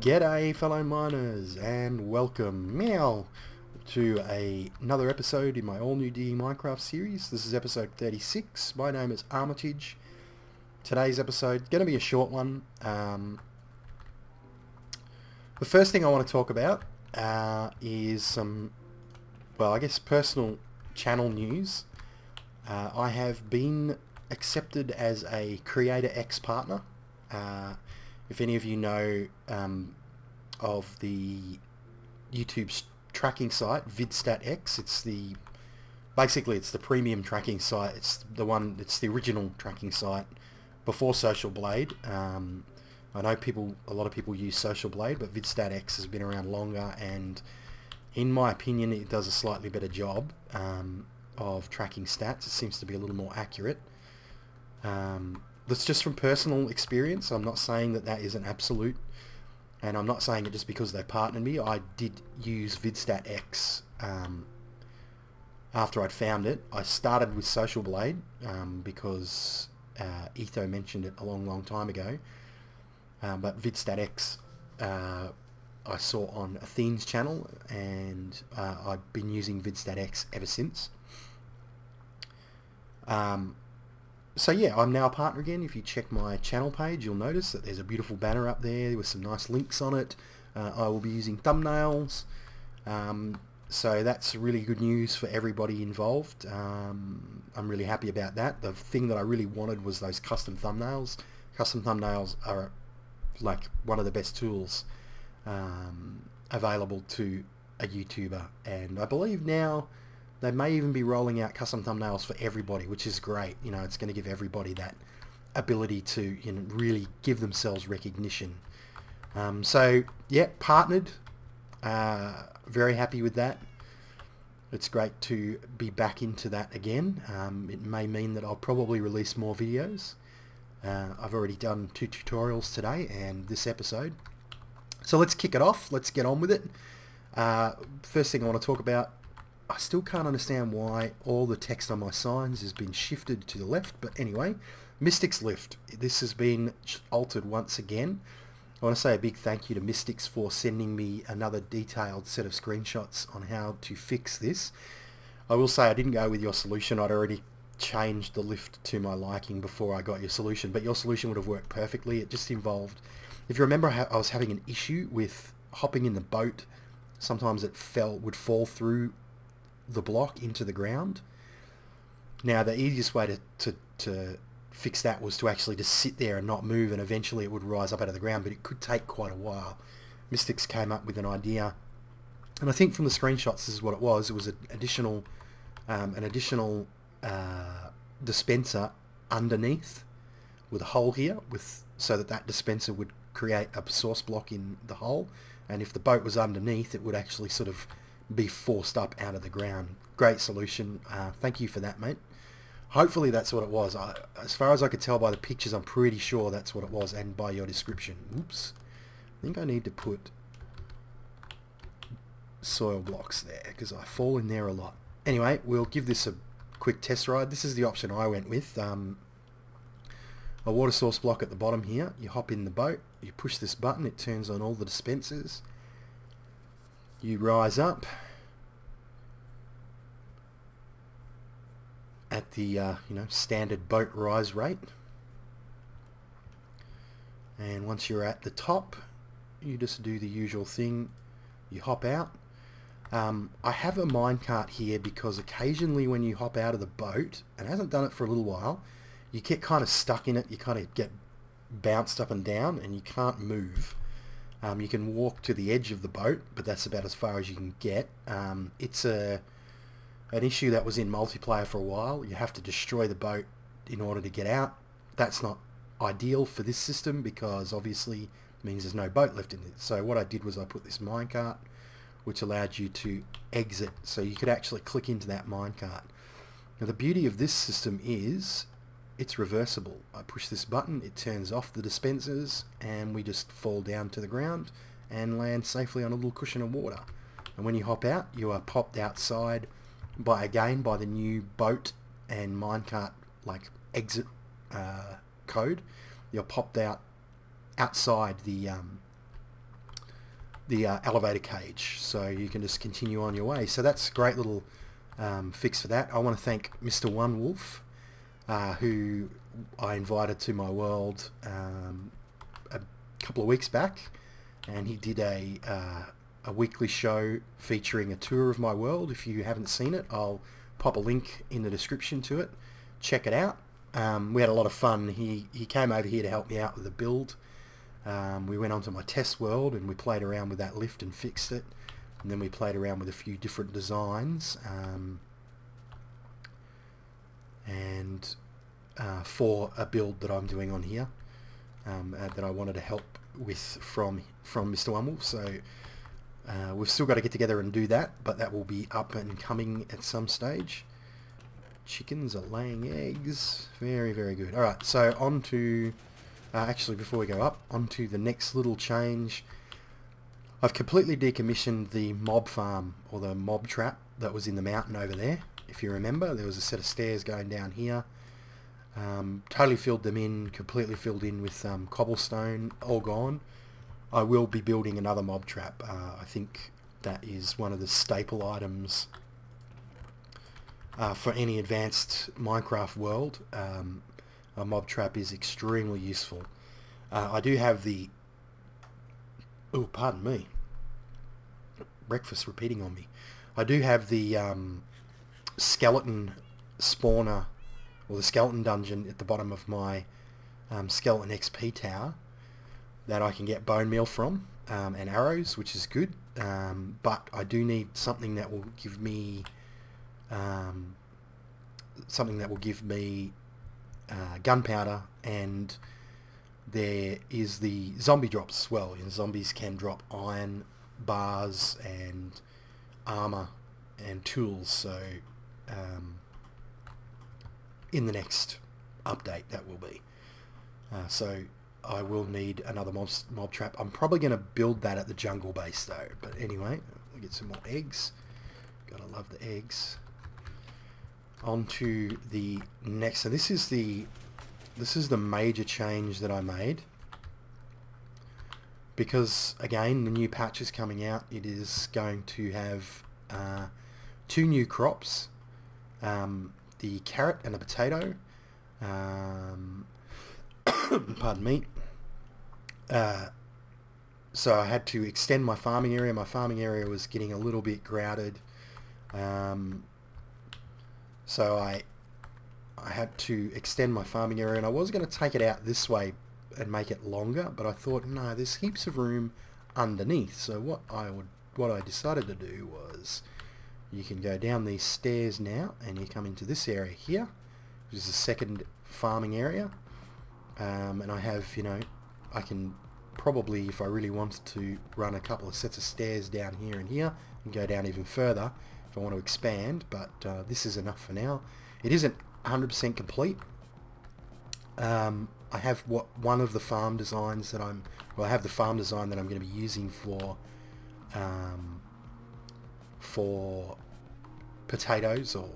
G'day fellow miners and welcome to another episode in my all new DE Minecraft series. This is episode 36. My name is Armitage. Today's episode going to be a short one. The first thing I want to talk about is some, well, I guess personal channel news. I have been accepted as a Creator X partner. If any of you know of the YouTube tracking site VidStatX, it's basically the premium tracking site. It's the original tracking site before Social Blade. I know a lot of people use Social Blade, but VidStatX has been around longer, and in my opinion, it does a slightly better job of tracking stats. It seems to be a little more accurate. That's just from personal experience. I'm not saying that is an absolute, and I'm not saying it just because they partnered me. I did use VidStatX after I'd found it. I started with Social Blade because Etho mentioned it a long time ago. But VidStatX I saw on Athene's channel, and I've been using VidStatX ever since. So yeah, I'm now a partner again. If you check my channel page, you'll notice that there's a beautiful banner up there with some nice links on it. I will be using thumbnails. So that's really good news for everybody involved. I'm really happy about that. The thing that I really wanted was those custom thumbnails. Custom thumbnails are like one of the best tools available to a YouTuber, and I believe now they may even be rolling out custom thumbnails for everybody, which is great. You know, it's going to give everybody that ability to, you know, really give themselves recognition. So yeah, partnered. Very happy with that. It's great to be back into that again. It may mean that I'll probably release more videos. I've already done 2 tutorials today and this episode. So let's kick it off. Let's get on with it. First thing I want to talk about, I still can't understand why all the text on my signs has been shifted to the left, but anyway, Mystics Lift. This has been altered once again. I want to say a big thank you to Mystics for sending me another detailed set of screenshots on how to fix this. I will say I didn't go with your solution. I'd already changed the lift to my liking before I got your solution, but your solution would have worked perfectly. It just involved, if you remember, I was having an issue with hopping in the boat. Sometimes it would fall through the block into the ground. Now the easiest way to fix that was to actually just sit there and not move, and eventually it would rise up out of the ground, but it could take quite a while. Mystics came up with an idea, and I think from the screenshots this is what it was. It was an additional dispenser underneath with a hole here, so that dispenser would create a source block in the hole, and if the boat was underneath, it would actually sort of be forced up out of the ground. Great solution. Thank you for that, mate. Hopefully that's what it was. As far as I could tell by the pictures, I'm pretty sure that's what it was, and by your description. Oops. I think I need to put soil blocks there because I fall in there a lot. Anyway, we'll give this a quick test ride. This is the option I went with. A water source block at the bottom here. You hop in the boat, you push this button, it turns on all the dispensers. You rise up at the standard boat rise rate, and once you're at the top, you just do the usual thing. You hop out. I have a minecart here because occasionally when you hop out of the boat, and I haven't done it for a little while, you get kind of stuck in it. You kind of get bounced up and down, and you can't move. You can walk to the edge of the boat, but that's about as far as you can get. It's an issue that was in multiplayer for a while. You have to destroy the boat in order to get out. That's not ideal for this system because obviously it means there's no boat left in it. So what I did was I put this minecart, which allowed you to exit, so you could actually click into that minecart. Now the beauty of this system is it's reversible. I push this button, it turns off the dispensers, and we just fall down to the ground and land safely on a little cushion of water. And when you hop out, you are popped outside by the new boat and minecart exit code. You're popped outside the elevator cage, so you can just continue on your way. So that's a great little fix for that. I want to thank Mr. One Wolf, who I invited to my world a couple of weeks back, and he did a weekly show featuring a tour of my world. If you haven't seen it, I'll pop a link in the description to it. Check it out. We had a lot of fun. He came over here to help me out with the build. We went onto my test world and we played around with that lift and fixed it, and then we played around with a few different designs and for a build that I'm doing on here that I wanted to help with from Mr. One Wolf. So we've still got to get together and do that, but that will be up and coming at some stage. Chickens are laying eggs. Very, very good. Alright, so on to... actually, before we go up, onto the next little change. I've completely decommissioned the mob farm, or the mob trap that was in the mountain over there. If you remember, there was a set of stairs going down here. Totally filled them in, completely filled in with cobblestone, all gone. I will be building another mob trap. I think that is one of the staple items for any advanced Minecraft world. A mob trap is extremely useful. I do have the... Oh, pardon me. Breakfast repeating on me. I do have the skeleton spawner, or the skeleton dungeon at the bottom of my skeleton XP tower that I can get bone meal from, and arrows, which is good. But I do need something that will give me... gunpowder, and there is the zombie drops as well. Zombies can drop iron bars and armor and tools, so in the next update that will be. So I will need another mob trap. I'm probably going to build that at the jungle base though, but anyway, we'll get some more eggs. Gotta love the eggs. On to the next. So this is the major change that I made, because again the new patch is coming out. It is going to have 2 new crops, the carrot and the potato. Pardon me. So I had to extend my farming area. My farming area was getting a little bit crowded. So I had to extend my farming area, and I was going to take it out this way and make it longer, but I thought, no, there's heaps of room underneath. So what I decided to do was, you can go down these stairs now, and you come into this area here, which is the second farming area. And I have, I can probably, if I really wanted to, run a couple of sets of stairs down here and here, and go down even further if I want to expand, but this is enough for now. It isn't 100% complete. I have one of the farm designs that I have the farm design that I'm going to be using for potatoes or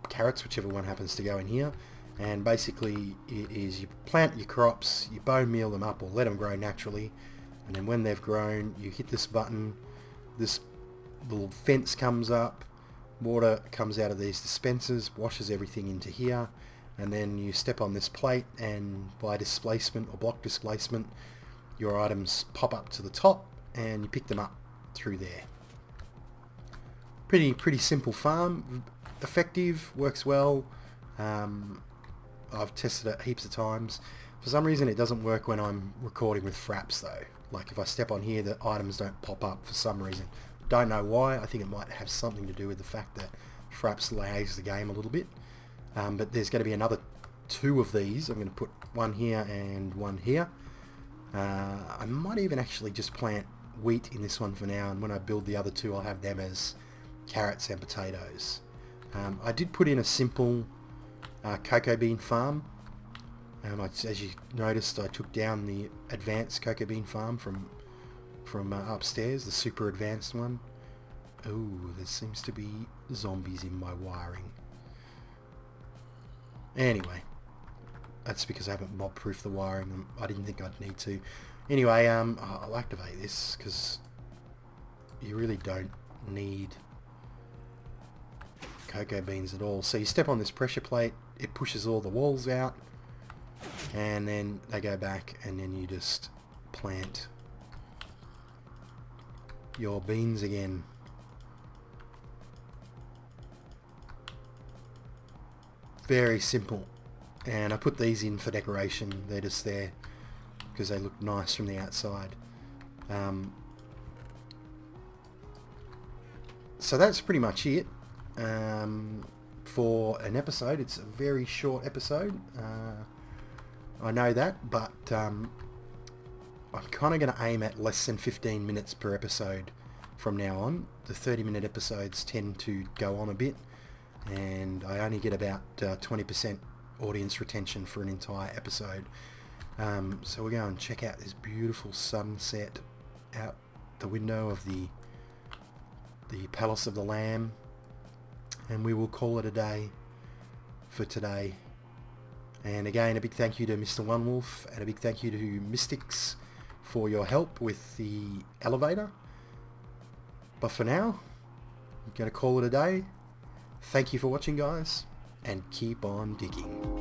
carrots, whichever one happens to go in here. And basically it is, you plant your crops, you bone meal them up or let them grow naturally, and then when they've grown, you hit this button, this little fence comes up, water comes out of these dispensers, washes everything into here, and then you step on this plate, and by displacement or block displacement, your items pop up to the top and you pick them up through there. Pretty simple farm, effective, works well. I've tested it heaps of times. For some reason it doesn't work when I'm recording with Fraps though. Like if I step on here, the items don't pop up for some reason. Don't know why. I think it might have something to do with the fact that Fraps lags the game a little bit. But there's going to be another 2 of these. I'm going to put one here and one here. I might even actually just plant wheat in this one for now, and when I build the other 2 I'll have them as carrots and potatoes. I did put in a simple cocoa bean farm. As you noticed, I took down the advanced cocoa bean farm from upstairs, the super advanced one. Oh, there seems to be zombies in my wiring. Anyway, that's because I haven't mob-proofed the wiring. I didn't think I'd need to. Anyway, I'll activate this because you really don't need cocoa beans at all. So you step on this pressure plate, it pushes all the walls out, and then they go back, and then you just plant your beans again. Very simple. And I put these in for decoration. They're just there because they look nice from the outside. So that's pretty much it for an episode. It's a very short episode. I know that, but I'm kind of going to aim at less than 15 minutes per episode from now on. The 30-minute episodes tend to go on a bit, and I only get about 20% audience retention for an entire episode. So we're going to check out this beautiful sunset out the window of the Palace of the Lamb, and we will call it a day for today. And again, a big thank you to Mr. One Wolf, and a big thank you to Mystics for your help with the elevator. But for now, I'm going to call it a day. Thank you for watching, guys, and keep on digging.